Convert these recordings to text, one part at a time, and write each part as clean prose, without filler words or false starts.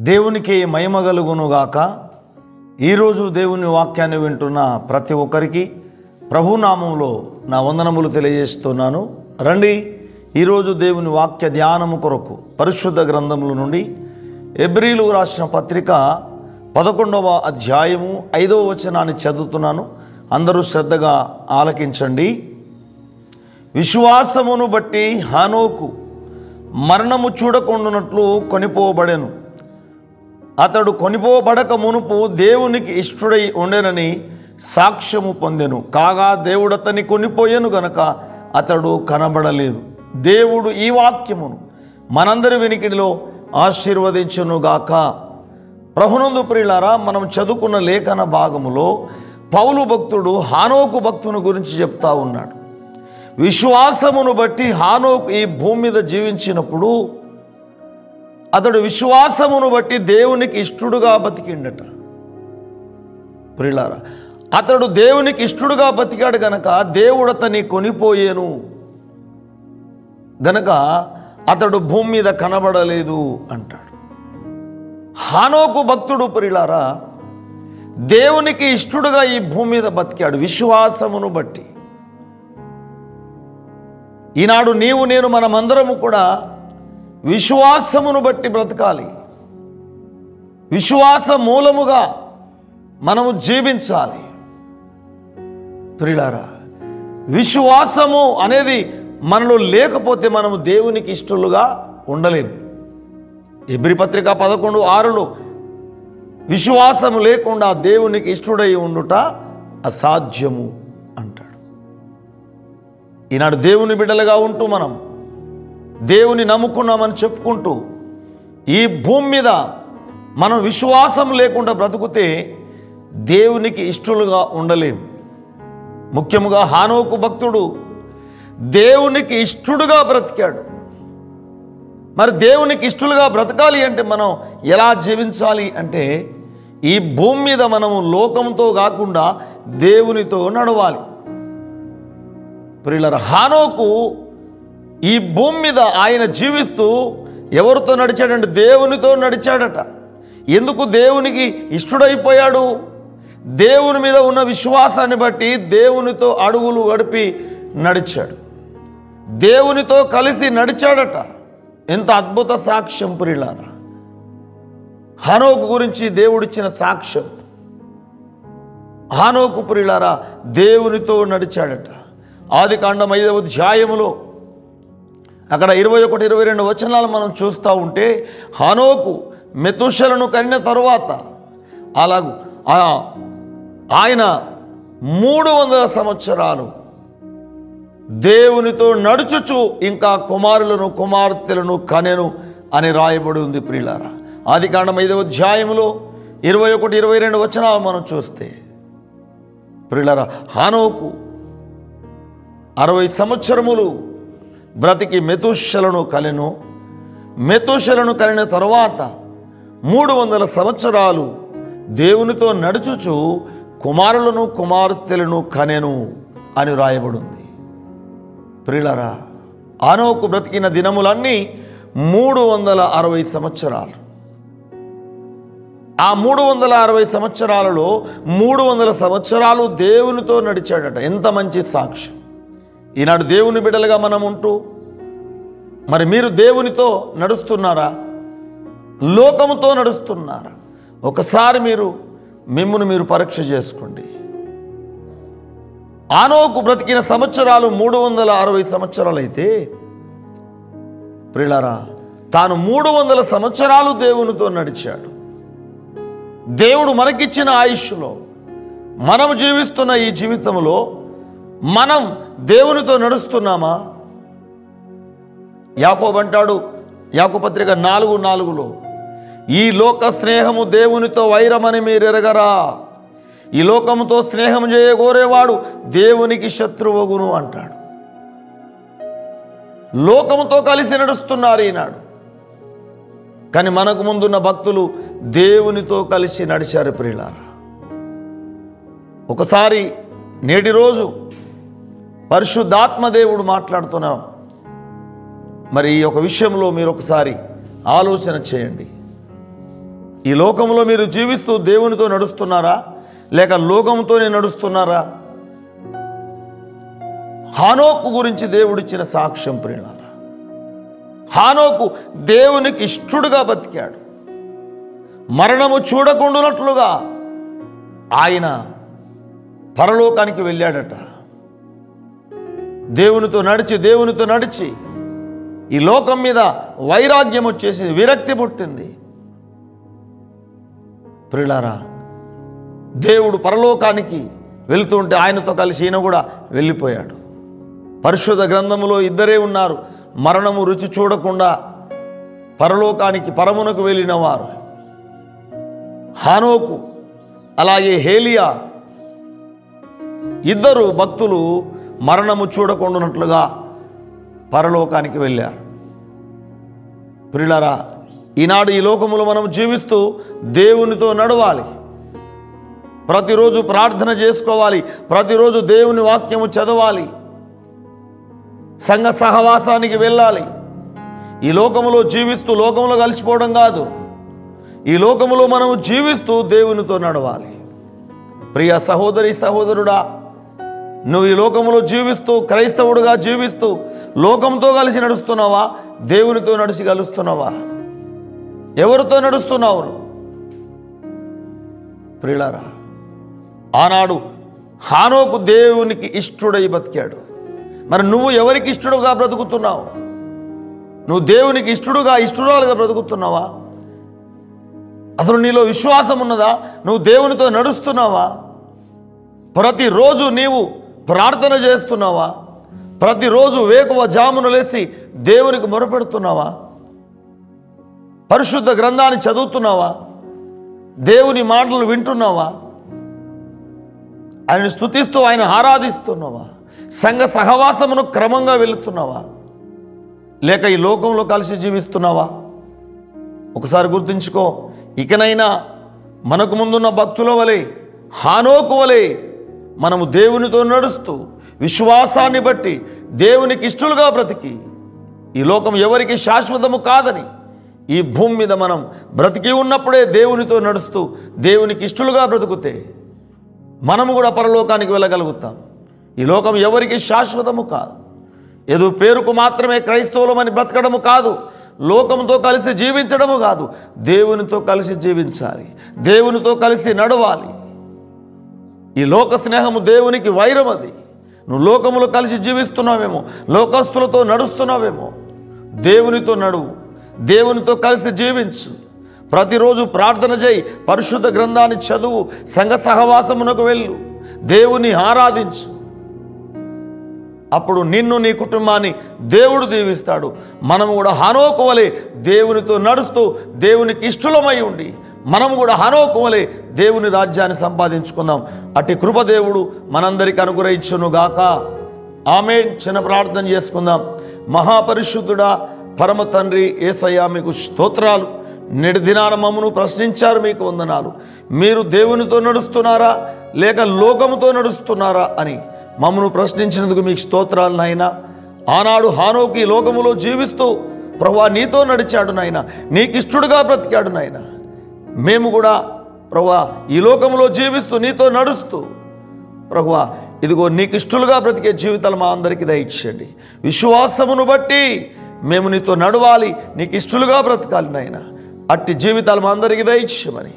దేవునికి మహిమ కలుగునుగాక. ఈరోజు దేవుని వాక్యాన్ని వింటున్న ప్రతి ఒక్కరికి ప్రభునామంలో నా వందనములు తెలియజేస్తున్నాను. రండి, ఈరోజు దేవుని వాక్య ధ్యానము కొరకు పరిశుద్ధ గ్రంథముల నుండి హెబ్రీయులకు రాసిన పత్రిక 11వ అధ్యాయము 5వ వచనాన్ని చదువుతున్నాను. అందరూ శ్రద్ధగా ఆలకించండి. విశ్వాసమును బట్టి హనోకు మరణము చూడకుండానట్లు కొనిపోబడెను. అతడు కొనిపోబడక మునుపు దేవునికి ఇష్టడై ఉండెనని సాక్ష్యము పొందెను. కాగా దేవుడు అతన్ని కొనిపోయెను గనక అతడు కనబడలేదు. దేవుడు ఈ వాక్యమును మనందరి వినికిడిలో ఆశీర్వదించునుగాక. ప్రభునందు ప్రియులారా, మనం చదువుకున్న లేఖన భాగములో పౌలు భక్తుడు హానోకు భక్తుని గురించి చెప్తా ఉన్నాడు. విశ్వాసమును బట్టి హానోకు ఈ భూమి మీద జీవించినప్పుడు అతడు విశ్వాసమును బట్టి దేవునికి ఇష్టడుగా బతికిండట. ప్రియులారా, అతడు దేవునికి ఇష్టడుగా బతికాడు గనక దేవుడు అతన్ని కొనిపోయేను గనక అతడు భూమి మీద కనబడలేదు అంటాడు. హానోకు భక్తుడు ప్రియులారా దేవునికి ఇష్టడుగా ఈ భూమి మీద బతికాడు విశ్వాసమును బట్టి. ఈనాడు నీవు నేను మనమందరము కూడా విశ్వాసమును బట్టి బ్రతకాలి. విశ్వాస మూలముగా మనము జీవించాలి. ప్రియులారా, విశ్వాసము అనేది మనలో లేకపోతే మనము దేవునికి ఇష్టలుగా ఉండలేము. హెబ్రీ పత్రిక 11:6లో విశ్వాసము లేకుండా దేవునికి ఇష్టడై ఉండుట అసాధ్యము అంటాడు. ఈనాడు దేవుని బిడ్డలుగా ఉంటూ మనం దేవుని నమ్ముకున్నామని చెప్పుకుంటూ ఈ భూమి మీద మనం విశ్వాసం లేకుండా బ్రతుకుతే దేవునికి ఇష్టలుగా ఉండలేము. ముఖ్యముగా హానోకు భక్తుడు దేవునికి ఇష్టడుగా బ్రతికాడు. మరి దేవునికి ఇష్టలుగా బ్రతకాలి అంటే మనం ఎలా జీవించాలి అంటే ఈ భూమి మీద మనము లోకంతో కాకుండా దేవునితో నడవాలి. ప్రియులారా, హానోకు ఈ భూమి మీద ఆయన జీవిస్తూ ఎవరితో నడిచాడంటే దేవునితో నడిచాడట. ఎందుకు దేవునికి ఇష్టడైపోయాడు? దేవుని మీద ఉన్న విశ్వాసాన్ని బట్టి దేవునితో అడుగులు గడిపి నడిచాడు. దేవునితో కలిసి నడిచాడట. ఎంత అద్భుత సాక్ష్యం ప్రియులారా! హానోకు గురించి దేవుడిచ్చిన సాక్ష్యం. హానోకు ప్రియులారా దేవునితో నడిచాడట. ఆదికాండం 5వ అధ్యాయములో అక్కడ 21-22 వచనాలు మనం చూస్తూ ఉంటే హానోకు మెతుషలను కనిన తరువాత అలాగూ ఆయన 300 సంవత్సరాలు దేవునితో నడుచుచు ఇంకా కుమారులను కుమార్తెలను కనెను అని రాయబడి ఉంది ప్రియులారా. ఆదికాండం 5వ అధ్యాయములో 21-22 వచనాలు మనం చూస్తే ప్రియులారా హానోకు 60 సంవత్సరములు బ్రతికి మెతుషలను కనెను. మెతుషలను కనిన తరువాత 300 సంవత్సరాలు దేవునితో నడుచుచు కుమారులను కుమార్తెలను కనెను అని రాయబడింది. ప్రియులారా, హానోకు బ్రతికిన దినములన్నీ 360 సంవత్సరాలు. ఆ 360 సంవత్సరాలలో 300 సంవత్సరాలు దేవునితో నడిచాడట. ఎంత మంచి సాక్ష్యం! ఈనాడు దేవుని బిడ్డలుగా మనం ఉంటూ మరి మీరు దేవునితో నడుస్తున్నారా? లోకముతో నడుస్తున్నారా? ఒకసారి మిమ్మును మీరు పరీక్ష చేసుకోండి. హానోకు బ్రతికిన సంవత్సరాలు 360 సంవత్సరాలు అయితే ప్రియులారా తాను 300 సంవత్సరాలు దేవునితో నడిచాడు. దేవుడు మనకిచ్చిన ఆయుష్లో మనం జీవిస్తున్న ఈ జీవితంలో మనం దేవునితో నడుస్తున్నామా? యాకోబు అంటాడు, యాకోబు పత్రిక 4:4లో ఈ లోక స్నేహము దేవునితో వైరమని మీరు ఎరగరా? ఈ లోకముతో స్నేహం చేయగోరేవాడు దేవునికి శత్రువగును అంటాడు. లోకముతో కలిసి నడుస్తున్నారు ఈనాడు. కానీ మనకు ముందున్న భక్తులు దేవునితో కలిసి నడిచారు ప్రియులారా. ఒకసారి నేటి రోజు పరిశుద్ధాత్మ దేవుడు మాట్లాడుతున్నాం. మరి ఈ యొక్క విషయంలో మీరు ఒకసారి ఆలోచన చేయండి. ఈ లోకంలో మీరు జీవిస్తూ దేవునితో నడుస్తున్నారా, లేక లోకంతోనే నడుస్తున్నారా? హానోకు గురించి దేవుడిచ్చిన సాక్ష్యం ప్రియులారా. హానోకు దేవునికి ఇష్టడుగా బతికాడు. మరణము చూడకుండానట్లుగా ఆయన పరలోకానికి వెళ్ళాడట. దేవునితో నడిచి ఈ లోకం మీద వైరాగ్యం వచ్చేసింది, విరక్తి పుట్టింది. ప్రియులారా, దేవుడు పరలోకానికి వెళ్తుంటే ఆయనతో కలిసి ఈయన కూడా వెళ్ళిపోయాడు. పరిశుద్ధ గ్రంథములో ఇద్దరే ఉన్నారు మరణము రుచి చూడకుండా పరలోకానికి పరమునకు వెళ్ళిన వారు, హానోకు అలాగే హేలియా. ఇద్దరు భక్తులు మరణము చూడకుండానట్లుగా పరలోకానికి వెళ్ళారు. ప్రియులారా, ఈనాడు ఈ లోకములో మనం జీవిస్తూ దేవునితో నడవాలి. ప్రతిరోజు ప్రార్థన చేసుకోవాలి, ప్రతిరోజు దేవుని వాక్యము చదవాలి, సంఘ సహవాసానికి వెళ్ళాలి. ఈ లోకములో జీవిస్తూ లోకములో కలిసిపోవడం కాదు, ఈ లోకములో మనము జీవిస్తూ దేవునితో నడవాలి. ప్రియ సహోదరి సహోదరుడా, నువ్వు ఈ లోకములో జీవిస్తూ క్రైస్తవుడుగా జీవిస్తూ లోకంతో కలిసి నడుస్తున్నావా, దేవునితో నడిచి కలుస్తున్నావా? ఎవరితో నడుస్తున్నావు? ప్రియులారా, ఆనాడు హానోకు దేవునికి ఇష్టడై బతికాడు. మరి నువ్వు ఎవరికి ఇష్టడుగా బ్రతుకుతున్నావు? నువ్వు దేవునికి ఇష్టడురాలుగా బ్రతుకుతున్నావా? అసలు నీలో విశ్వాసం ఉన్నదా? నువ్వు దేవునితో నడుస్తున్నావా? ప్రతిరోజు నీవు ప్రార్థన చేస్తున్నావా? ప్రతిరోజు వేకువ జామున లేసి దేవునికి మొరపెడుతున్నావా? పరిశుద్ధ గ్రంథాన్ని చదువుతున్నావా? దేవుని మాటలు వింటున్నావా? ఆయన స్తుతిస్తూ ఆయన ఆరాధిస్తున్నావా? సంఘ సహవాసమును క్రమంగా వెళుతున్నావా, లేక ఈ లోకంలో కలిసి జీవిస్తున్నావా? ఒకసారి గుర్తుంచుకో. ఇకనైనా మనకు ముందున్న భక్తుల వలె, హానోకు వలె మనము దేవునితో నడుస్తూ విశ్వాసాన్ని బట్టి దేవునికి ఇష్టలుగా బ్రతికి, ఈ లోకం ఎవరికి శాశ్వతము కాదని ఈ భూమి మీద మనం బ్రతికి ఉన్నప్పుడే దేవునితో నడుస్తూ దేవునికి ఇష్టలుగా బ్రతుకుతే మనము కూడా పరలోకానికి వెళ్ళగలుగుతాం. ఈ లోకం ఎవరికి శాశ్వతము కాదు. ఏదో పేరుకు మాత్రమే క్రైస్తవులమని బ్రతకడము కాదు, లోకంతో కలిసి జీవించడము కాదు, దేవునితో కలిసి జీవించాలి, దేవునితో కలిసి నడవాలి. ఈ లోక స్నేహము దేవునికి వైరం. అది నువ్వు లోకములో కలిసి జీవిస్తున్నావేమో, లోకస్తులతో నడుస్తున్నావేమో, దేవునితో నడువు, దేవునితో కలిసి జీవించు. ప్రతిరోజు ప్రార్థన చేయి, పరిశుద్ధ గ్రంథాన్ని చదువు, సంఘ సహవాసమునకు వెళ్ళు, దేవుని ఆరాధించు. అప్పుడు నిన్ను నీ కుటుంబాన్ని దేవుడు దీవిస్తాడు. మనము కూడా హానోకు వలె దేవునితో నడుస్తూ దేవునికి ఇష్టలమై ఉండి మనము కూడా హానోకు వలె దేవుని రాజ్యాన్ని సంపాదించుకుందాం. అట్టి కృప దేవుడు మనందరికీ అనుగ్రహించునుగాక. ఆమేన్. చిన్న ప్రార్థన చేసుకుందాం. మహాపరిశుద్ధుడా, పరమ తండ్రి యేసయ్యా, మీకు స్తోత్రాలు. నేటి దినాన మమ్మను ప్రశ్నించారు, మీకు వందనాలు. మీరు దేవునితో నడుస్తున్నారా లేక లోకముతో నడుస్తున్నారా అని మమ్మను ప్రశ్నించినందుకు మీకు స్తోత్రాలు నాయన. ఆనాడు హానోకు ఈ లోకములో జీవిస్తూ ప్రభువా నీతో నడిచాడు నాయన, నీకు ఇష్టడుగా బ్రతికాడు నాయన. మేము కూడా ప్రభువా ఈ లోకములో జీవిస్తూ నీతో నడుస్తూ ప్రభువా ఇదిగో నీకు ఇష్టలుగా బ్రతికే జీవితాలు మా అందరికీ దయచేయండి. విశ్వాసమును బట్టి మేము నీతో నడవాలి, నీకు ఇష్టలుగా బ్రతకాలి నాయన. అట్టి జీవితాలు మా అందరికీ దయచేయమని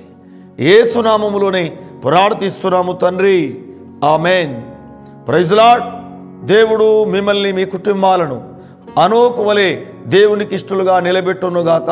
యేసు నామములోనే ప్రార్థిస్తున్నాము తండ్రి. ఆమేన్. Praise lord. దేవుడు మిమ్మల్ని మీ కుటుంబాలను హానోకు వలె దేవునికి ఇష్టలుగా నిలబెట్టునుగాక.